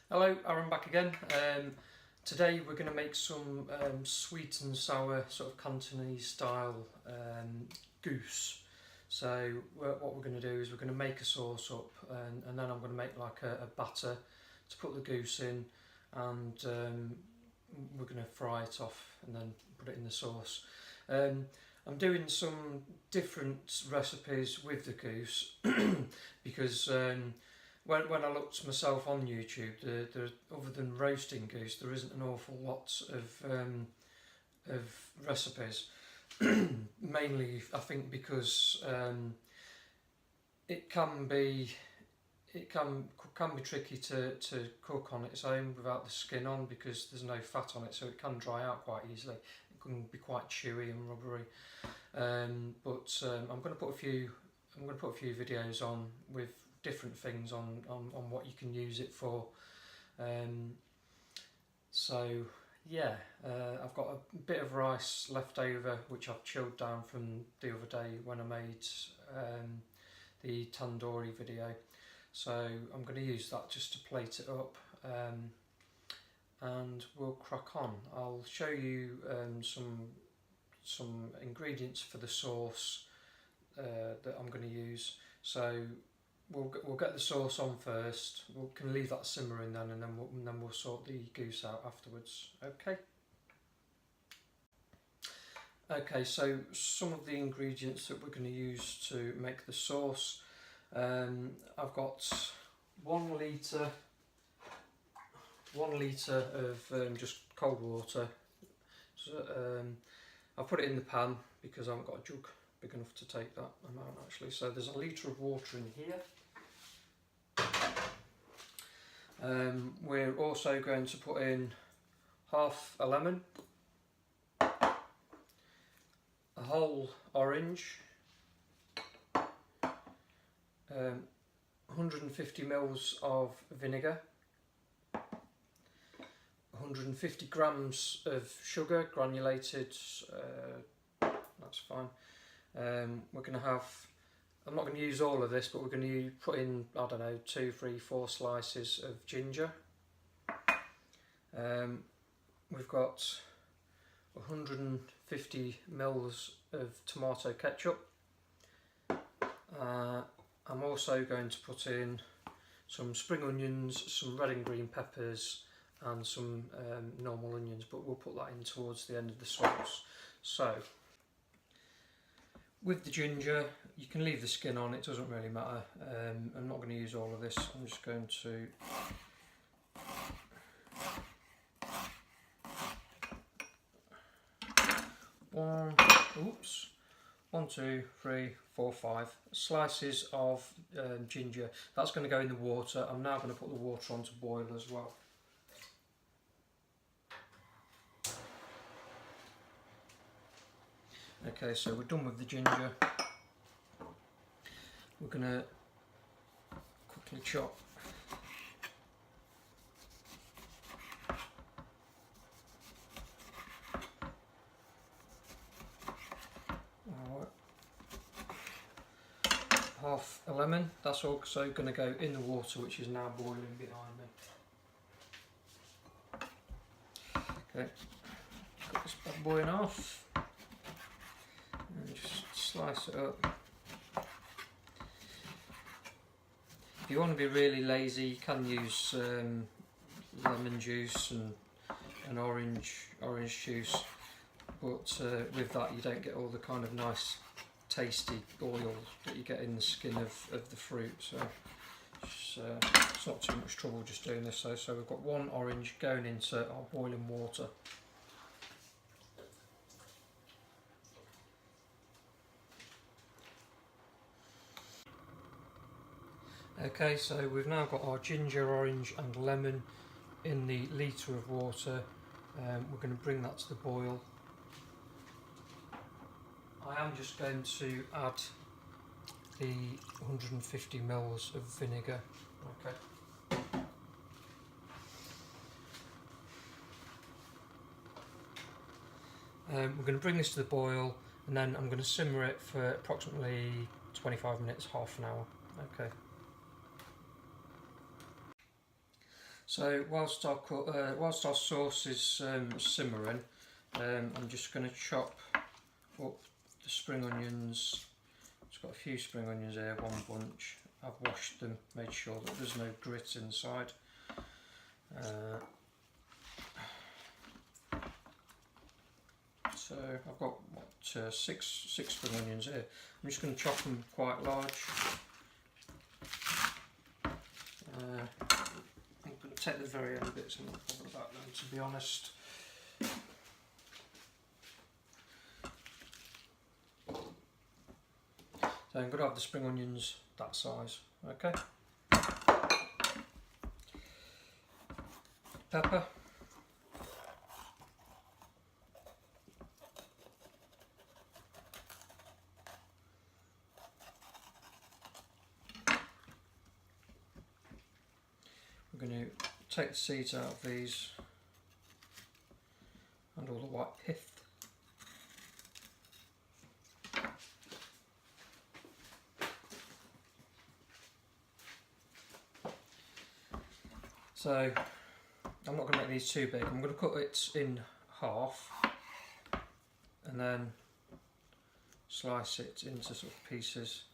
Hello, Aaron back again. Today we're going to make some sweet and sour sort of Cantonese style goose. So what we're going to do is we're going to make a sauce up, and then I'm going to make like a batter to put the goose in, and we're going to fry it off and then put it in the sauce. I'm doing some different recipes with the goose because when I looked myself on YouTube, there other than roasting goose, there isn't an awful lot of recipes. Mainly, I think because it can be tricky to cook on its own without the skin on, because there's no fat on it, so it can dry out quite easily. It can be quite chewy and rubbery. I'm going to put a few videos on with different things on what you can use it for. I've got a bit of rice left over which I've chilled down from the other day when I made the tandoori video, so I'm going to use that just to plate it up, and we'll crack on. I'll show you some ingredients for the sauce that I'm going to use. So we'll get the sauce on first. We can leave that simmering then, and then we'll sort the goose out afterwards. Okay, so some of the ingredients that we're going to use to make the sauce. I've got 1 litre of just cold water. So I've put it in the pan because I haven't got a jug big enough to take that amount actually. So there's 1 litre of water in here. We're also going to put in half a lemon, a whole orange, 150 ml of vinegar, 150 grams of sugar, granulated, that's fine. We're going to have, I'm not going to use all of this, but we're going to put in, I don't know, 2, 3, 4 slices of ginger. We've got 150 ml of tomato ketchup. I'm also going to put in some spring onions, some red and green peppers, and some normal onions, but we'll put that in towards the end of the sauce. So with the ginger, you can leave the skin on, it doesn't really matter. I'm not going to use all of this. I'm just going to one, 2, 3, 4, 5 slices of ginger. That's going to go in the water. I'm now going to put the water on to boil as well. Okay, so we're done with the ginger. We're going to quickly chop half a lemon. That's also going to go in the water, which is now boiling behind me. Okay, cut this bad boy in half and just slice it up. If you want to be really lazy, you can use lemon juice and orange juice, but with that you don't get all the kind of nice tasty oil that you get in the skin of the fruit. So it's not too much trouble just doing this. So we've got 1 orange going into our boiling water. Okay, so we've now got our ginger, orange and lemon in the litre of water. We're going to bring that to the boil. I am just going to add the 150 ml of vinegar. Okay. We're going to bring this to the boil, and then I'm going to simmer it for approximately 25 minutes, half an hour. Okay. So whilst our sauce is simmering, I'm just going to chop up the spring onions. It's got a few spring onions here, one bunch. I've washed them, made sure that there's no grit inside. So I've got six spring onions here. I'm just going to chop them quite large. I'm going to take the very end bits and not bother about them, to be honest. So I'm going to have the spring onions that size. Okay. Pepper. We're going to take the seeds out of these and all the white pith. So I'm not going to make these too big. I'm going to cut it in half and then slice it into sort of pieces.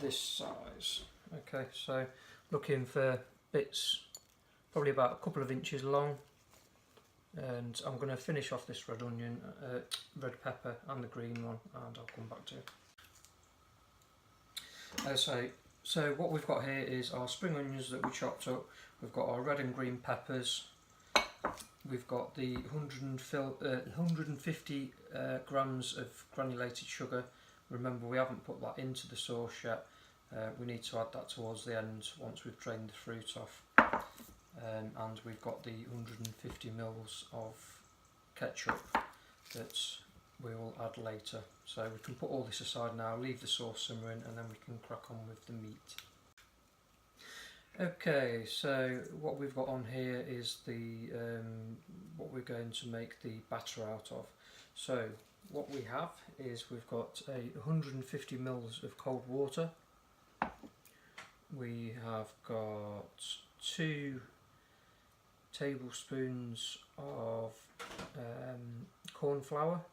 This size. Okay, so looking for bits probably about a couple of inches long, and I'm going to finish off this red onion, red pepper and the green one, and I'll come back to it. So what we've got here is our spring onions that we chopped up. We've got our red and green peppers. We've got the 150 grams of granulated sugar. Remember, we haven't put that into the sauce yet. We need to add that towards the end once we've drained the fruit off. And we've got the 150 mils of ketchup that we will add later. So we can put all this aside now, leave the sauce simmering, and then we can crack on with the meat. Okay, so what we've got on here is the what we're going to make the batter out of. So what we have is we've got 150 mils of cold water. We have got 2 tablespoons of corn flour.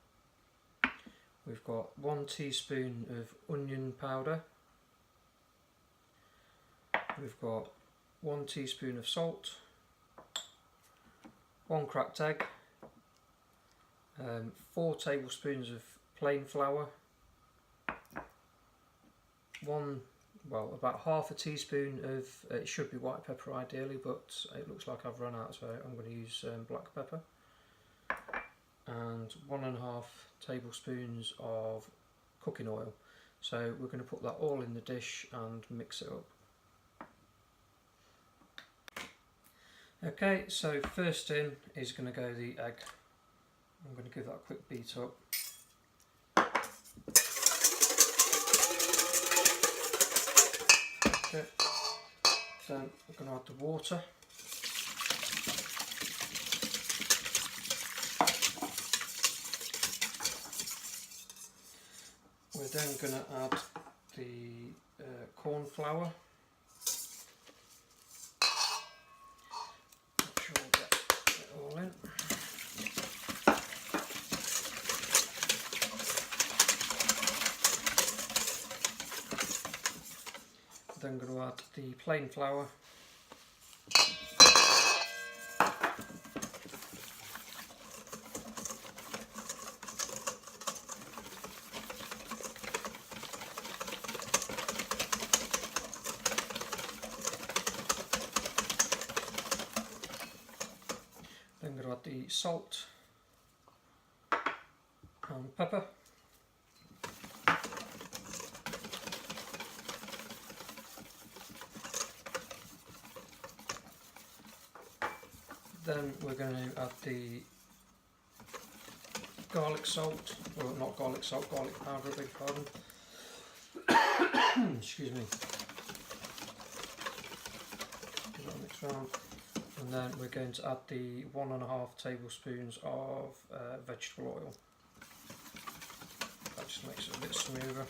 We've got 1 teaspoon of onion powder. We've got 1 teaspoon of salt, 1 cracked egg, 4 tablespoons of plain flour, about half a teaspoon of, it should be white pepper ideally, but it looks like I've run out, so I'm going to use black pepper, and 1.5 tablespoons of cooking oil. So we're going to put that all in the dish and mix it up. Okay, so first in is going to go the egg. I'm going to give that a quick beat up. Okay, then I'm going to add the water. We're then going to add the corn flour. Make sure we get it all in. Then going to add the plain flour. Then going to add the salt and pepper. Then we're going to add the garlic salt, or not garlic salt, garlic powder, I beg your pardon. Excuse me. Give that a mix around. And then we're going to add the 1.5 tablespoons of vegetable oil. That just makes it a bit smoother.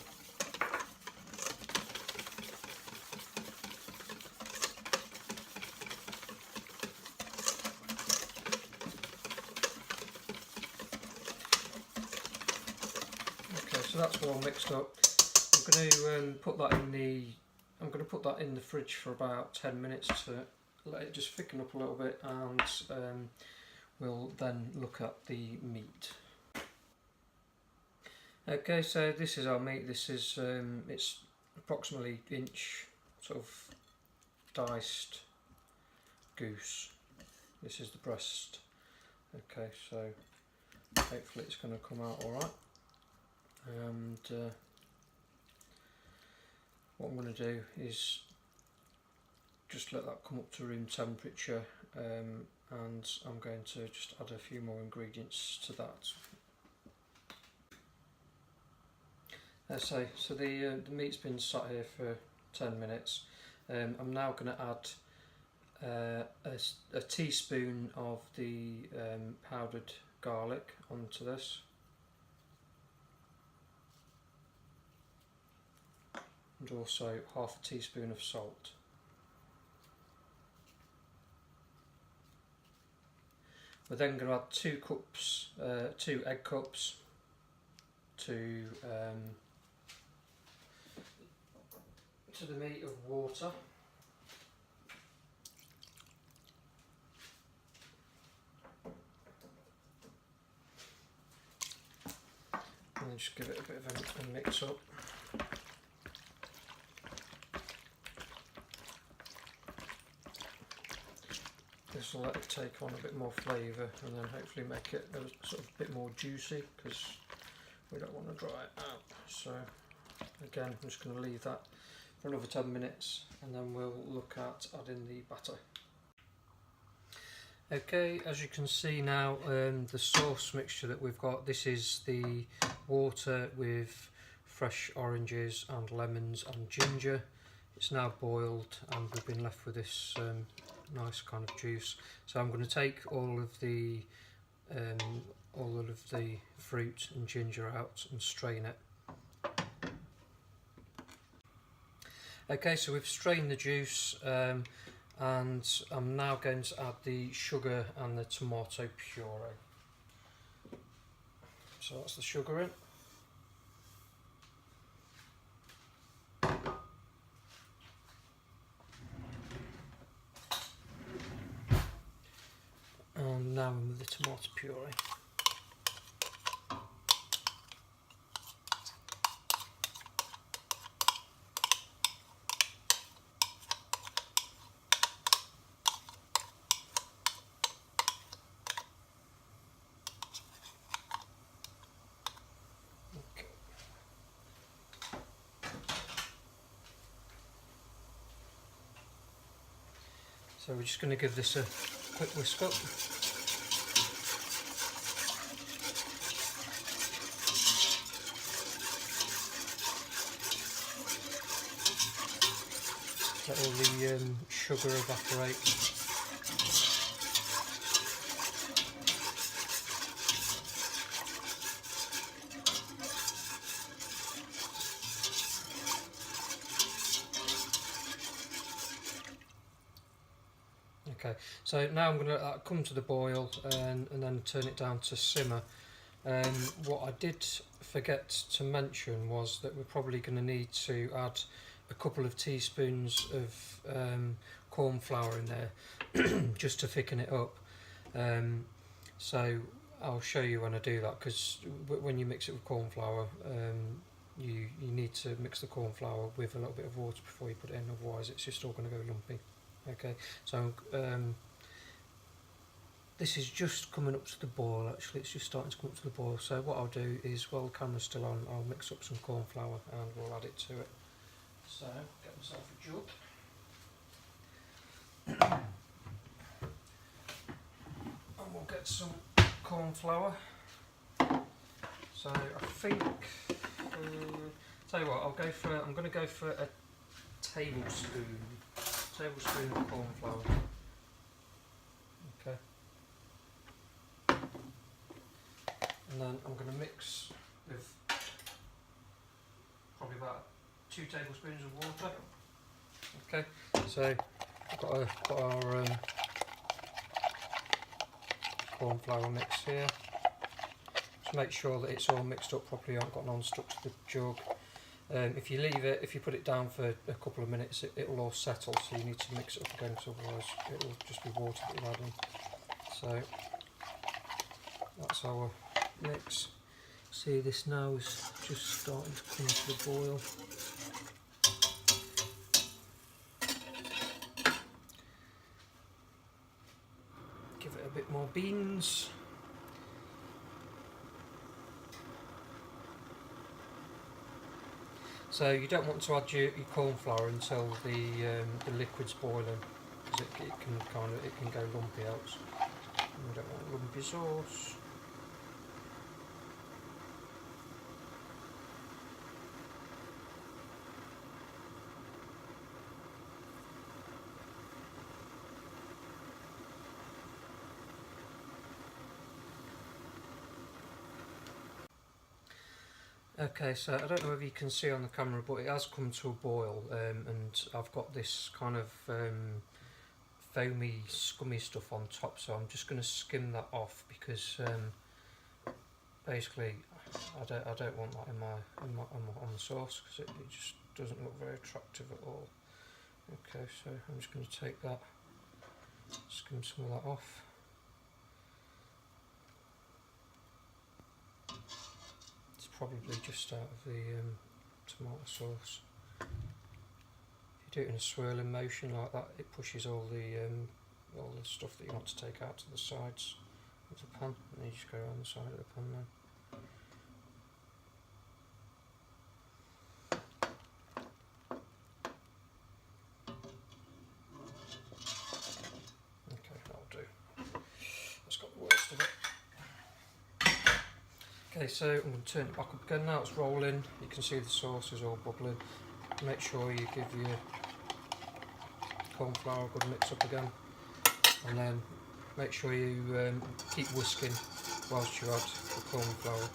Okay, so that's all mixed up. I'm going to put that in the. I'm going to put that in the fridge for about 10 minutes to let it just thicken up a little bit, and we'll then look at the meat. Okay, so this is our meat. This is it's approximately inch sort of diced goose. This is the breast. Okay, so hopefully it's going to come out all right. And what I'm going to do is just let that come up to room temperature, and I'm going to just add a few more ingredients to that. So the meat's been sat here for 10 minutes. I'm now going to add a teaspoon of the powdered garlic onto this. And also half a teaspoon of salt. We're then going to add 2 egg cups to the meat of water. And then just give it a bit of a mix up. This will let it take on a bit more flavour, and then hopefully make it a sort of bit more juicy, because we don't want to dry it out. So again, I'm just going to leave that for another 10 minutes, and then we'll look at adding the batter. Okay, as you can see now, the sauce mixture that we've got, this is the water with fresh oranges and lemons and ginger. It's now boiled, and we've been left with this nice kind of juice. So I'm going to take all of the fruit and ginger out and strain it. Okay, so we've strained the juice, and I'm now going to add the sugar and the tomato puree. So that's the sugar in. And now with the tomato puree. Okay. So we're just going to give this a quick whisk up. Let all the sugar evaporate. Okay, so now I'm going to let that come to the boil, and then turn it down to simmer. What I did forget to mention was that we're probably going to need to add a couple of teaspoons of corn flour in there just to thicken it up. So I'll show you when I do that, because when you mix it with corn flour, you need to mix the corn flour with a little bit of water before you put it in, otherwise it's just all going to go lumpy. Okay, so this is just coming up to the boil. Actually, it's just starting to come up to the boil. So what I'll do is, while the camera's still on, I'll mix up some corn flour and we'll add it to it. So, get myself a jug. And we'll get some corn flour. So I think Tell you what, I'm going to go for a tablespoon of corn flour. Okay. And then I'm going to mix with probably about 2 tablespoons of water. Okay, so I've got our corn flour mix here. Just make sure that it's all mixed up properly, you haven't got none stuck to the jug. If you put it down for a couple of minutes, it will all settle, so you need to mix it up again, because otherwise it will just be water that you're adding. So that's our mix. See, this now is just starting to come to the boil. Give it a bit more beans. So you don't want to add your corn flour until the liquid's boiling, because it can go lumpy out. And we don't want lumpy sauce. Okay, so I don't know if you can see on the camera, but it has come to a boil, and I've got this kind of foamy, scummy stuff on top. So I'm just going to skim that off, because basically I don't want that on the sauce, because it just doesn't look very attractive at all. Okay, so I'm just going to take that, skim some of that off. Probably just out of the tomato sauce. If you do it in a swirling motion like that, it pushes all the stuff that you want to take out to the sides of the pan, and you just go around the side of the pan then. Okay, that'll do. That's got the worst of it. Okay, so I'm going to turn it back up again. Now it's rolling. You can see the sauce is all bubbling. Make sure you give your corn flour a good mix up again, and then make sure you keep whisking whilst you add the corn flour.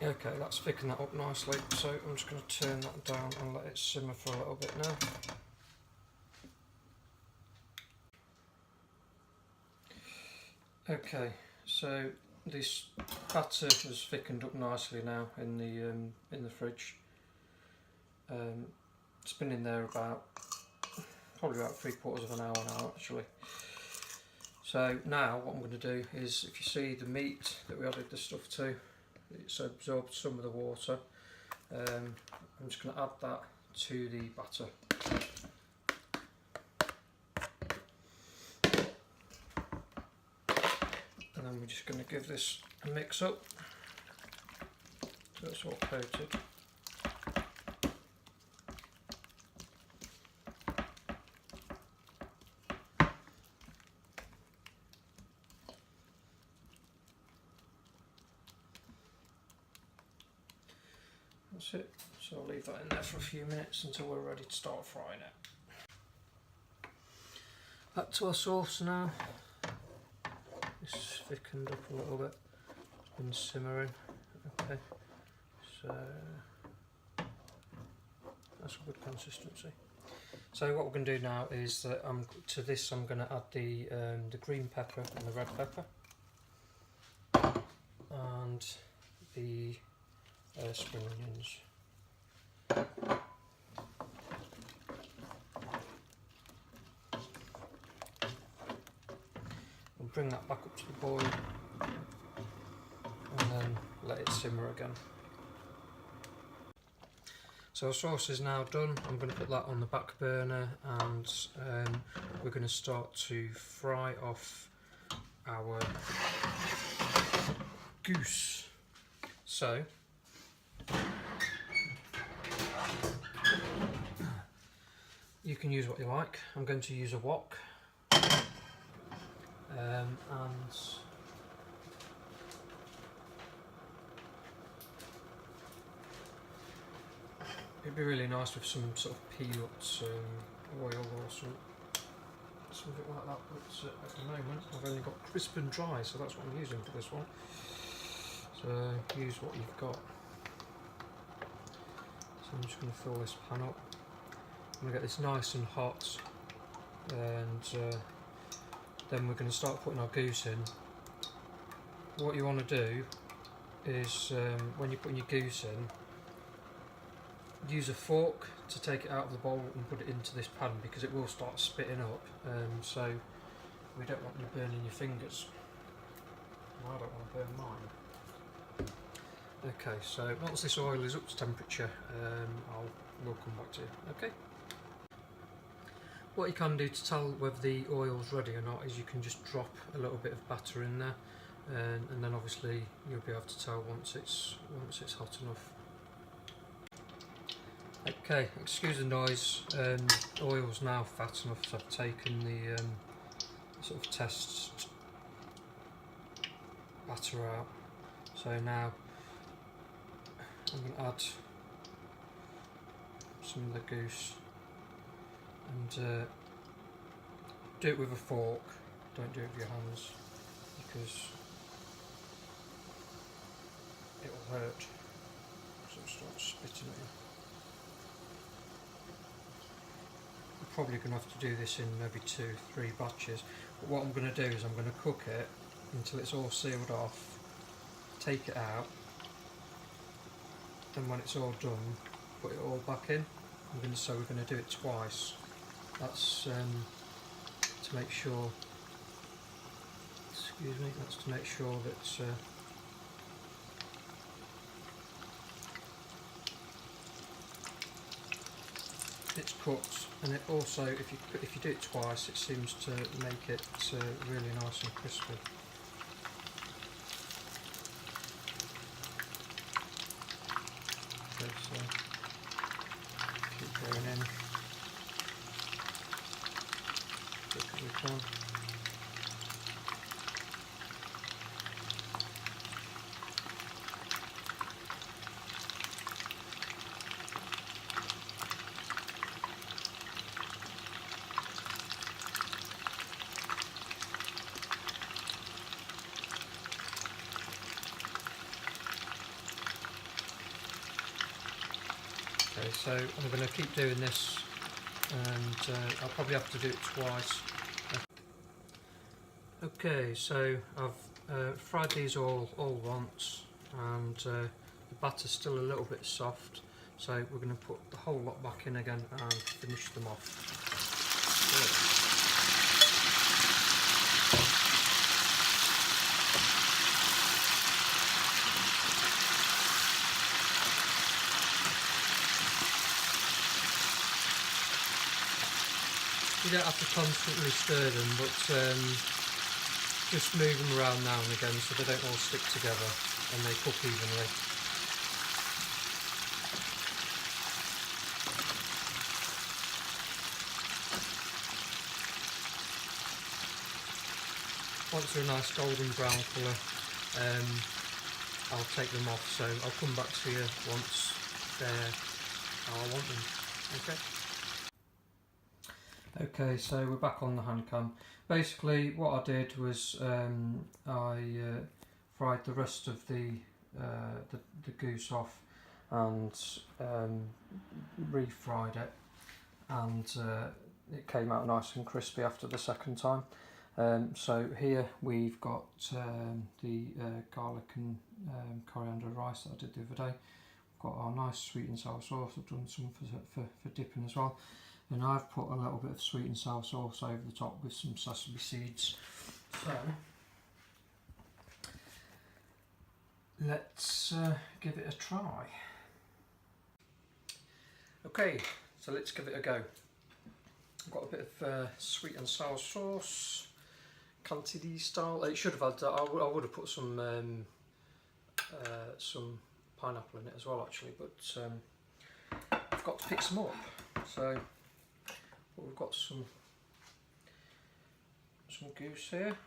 Okay, that's thickened that up nicely, so I'm just going to turn that down and let it simmer for a little bit now. Okay, so this batter has thickened up nicely now in the fridge. It's been in there probably about 3/4 of an hour now actually. So now what I'm going to do is, if you see the meat that we added the stuff to, it's absorbed some of the water. I'm just going to add that to the batter. And then we're just going to give this a mix up so it's all coated. That's it, so I'll leave that in there for a few minutes until we're ready to start frying it. Back to our sauce now. It's thickened up a little bit, it's been simmering. Okay, so that's a good consistency. So what we're going to do now is that to this I'm going to add the green pepper and the red pepper and the spring onions. bring that back up to the boil and then let it simmer again. So our sauce is now done. I'm going to put that on the back burner, and we're going to start to fry off our goose. So you can use what you like. I'm going to use a wok, and it'd be really nice with some sort of peanuts, oil or something like that, but at the moment I've only got crisp and dry, so that's what I'm using for this one. So use what you've got. So I'm just going to fill this pan up. I'm going to get this nice and hot, and then we're going to start putting our goose in. What you want to do is, when you're putting your goose in, use a fork to take it out of the bowl and put it into this pan, because it will start spitting up, so we don't want you burning your fingers. I don't want to burn mine. Okay, so once this oil is up to temperature, we'll come back to you. Okay. What you can do to tell whether the oil's ready or not is you can just drop a little bit of batter in there, and then obviously you'll be able to tell once it's hot enough. Okay, excuse the noise. Oil's now fat enough, so I've taken the sort of test batter out. So now I'm going to add some of the goose, and do it with a fork, don't do it with your hands, because it will hurt, so it'll start spitting at you. I'm probably going to have to do this in maybe 2-3 batches, but what I'm going to do is I'm going to cook it until it's all sealed off, take it out, and when it's all done, put it all back in. So we're going to do it twice. That's to make sure. Excuse me. That's to make sure that it's cooked, and it also, if you do it twice, it seems to make it really nice and crispy. Okay, so keep going in as quick as we can. Okay, so I'm going to keep doing this, and I'll probably have to do it twice. Okay, so I've fried these all once, and the batter's still a little bit soft, so we're going to put the whole lot back in again and finish them off. You don't have to constantly stir them, but just move them around now and again so they don't all stick together and they cook evenly. Once they're a nice golden brown colour, I'll take them off, so I'll come back to you once they're how I want them. Okay. Okay, so we're back on the hand cam. Basically what I did was I fried the rest of the goose off and refried it, and it came out nice and crispy after the second time. So here we've got the garlic and coriander rice that I did the other day. We've got our nice sweet and sour sauce. I've done some for dipping as well. And I've put a little bit of sweet and sour sauce over the top with some sesame seeds. So let's give it a try. Okay, so let's give it a go. I've got a bit of sweet and sour sauce, Cantonese style. It should have had. I would have put some pineapple in it as well, actually, but I've got to pick some up. So we've got some goose here.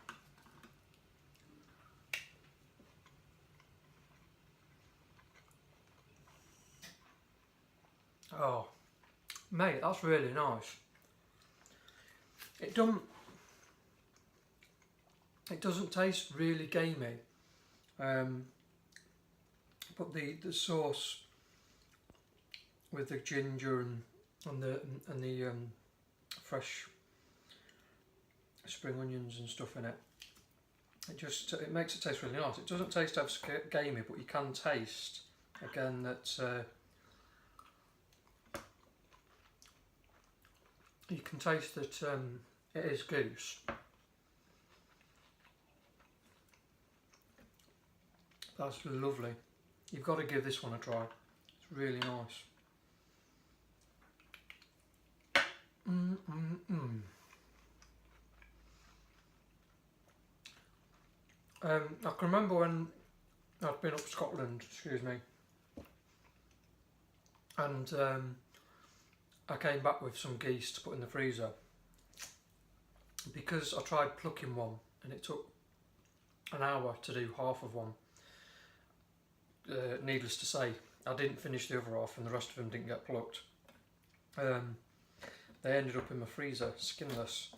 Oh, mate, that's really nice. It doesn't taste really gamey, but the sauce with the ginger and the fresh spring onions and stuff in it, it makes it taste really nice. It doesn't taste as gamey, but you can taste again that you can taste that it is goose. That's lovely. You've got to give this one a try. It's really nice. I can remember when I'd been up Scotland, excuse me, and I came back with some geese to put in the freezer. Because I tried plucking one and it took an hour to do half of one, needless to say, I didn't finish the other half and the rest of them didn't get plucked. They ended up in my freezer, skinless.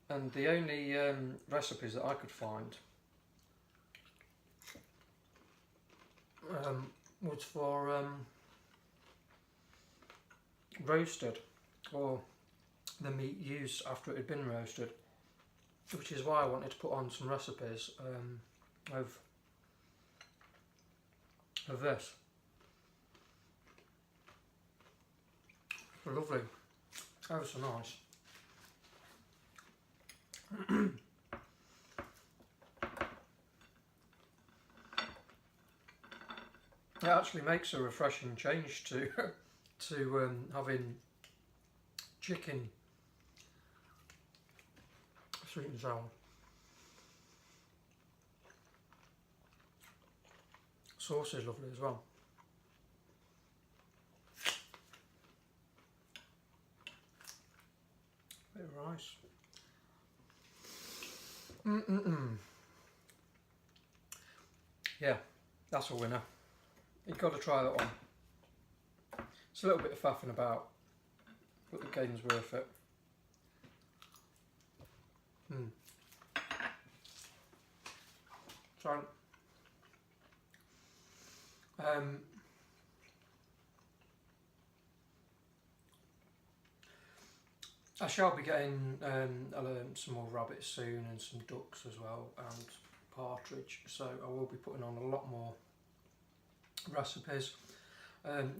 And the only recipes that I could find was for roasted, or the meat used after it had been roasted, which is why I wanted to put on some recipes of this. Lovely, oh so nice. It actually makes a refreshing change to having chicken sweet and sour. Sauce is lovely as well. Bit of rice. Yeah, that's a winner. You've got to try that one. It's a little bit of faffing about, but the game's worth it. So, I shall be getting some more rabbits soon, and some ducks as well, and partridge, so I will be putting on a lot more recipes.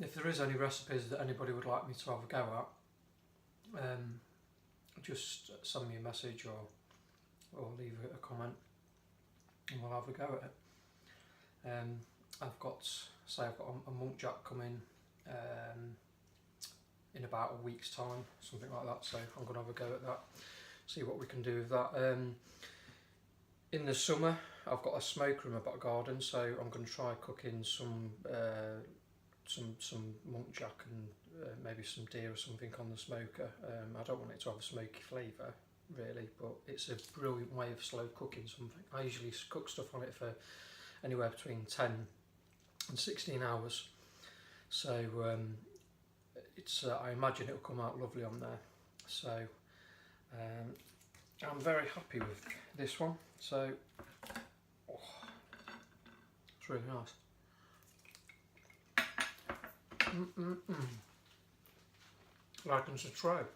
If there is any recipes that anybody would like me to have a go at, just send me a message or leave a comment and we'll have a go at it. I've got a muntjac coming in about a week's time, something like that, so I'm going to have a go at that, see what we can do with that. In the summer I've got a smoker in my back garden, so I'm going to try cooking some muntjac and maybe some deer or something on the smoker. I don't want it to have a smoky flavour really, but it's a brilliant way of slow cooking something. I usually cook stuff on it for anywhere between 10 and 16 hours, so I imagine it'll come out lovely on there. So I'm very happy with this one, so it's really nice. Like and subscribe.